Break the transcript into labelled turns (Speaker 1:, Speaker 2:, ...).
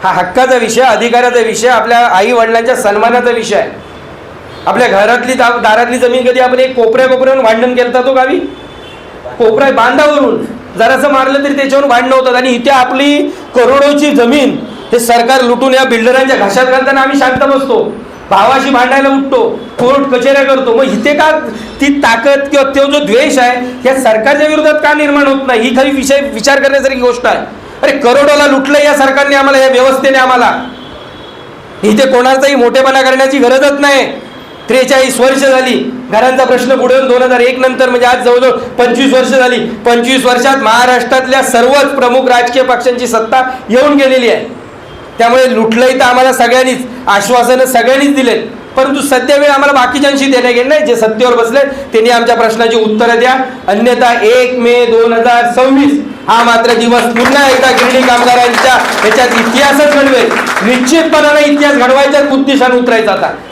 Speaker 1: हा हक्काचा विषय, अधिकाराचा विषय, आपल्या आई वडिलांच्या सन्मानाचा विषय आहे. आपल्या घरातली दारातली जमीन कधी आपण एक कोपऱ्यावरून भांडण केलं तो गावी, कोपऱ्या बांधावरून जरासं मारलं तरी त्याच्यावरून भांडणं होतात. आणि इथे आपली करोडोची जमीन हे सरकार लुटून या बिल्डरांच्या घशात घालताना आम्ही शांत बसतो, भावाशी भांडायला उठतो, कोर्ट कचेऱ्या करतो. मग इथे का ती ताकद किंवा तो जो द्वेष आहे या सरकारच्या विरोधात का निर्माण होत नाही, ही खरी विचार करण्यासारखी गोष्ट आहे. अरे करोडोला लुटलं या सरकारने आम्हाला, या व्यवस्थेने आम्हाला. इथे कोणाचाही मोठेपणा करण्याची गरजच नाही. 43 वर्ष झाली घरांचा प्रश्न पुढे 2001 नंतर, म्हणजे आज जवळजवळ 25 वर्ष झाली. 25 वर्षात महाराष्ट्रातल्या सर्वच प्रमुख राजकीय पक्षांची सत्ता येऊन गेलेली आहे. त्यामुळे लुटलंय तर आम्हाला सगळ्यांनीच, आश्वासनं सगळ्यांनीच दिलेत, परंतु सध्या वेळ आम्हाला बाकीच्यांशी देणे घेणे नाही. जे सत्तेवर बसले त्यांनी आमच्या प्रश्नाची उत्तरं द्या. अन्यथा 1 मे 2026 हा मात्र दिवस पुन्हा एकदा गिरणी कामगारांच्या ह्याच्यात इतिहासच घडवेल. निश्चितपणाने इतिहास घडवायच्याच उद्देशाने उतरायचा आता.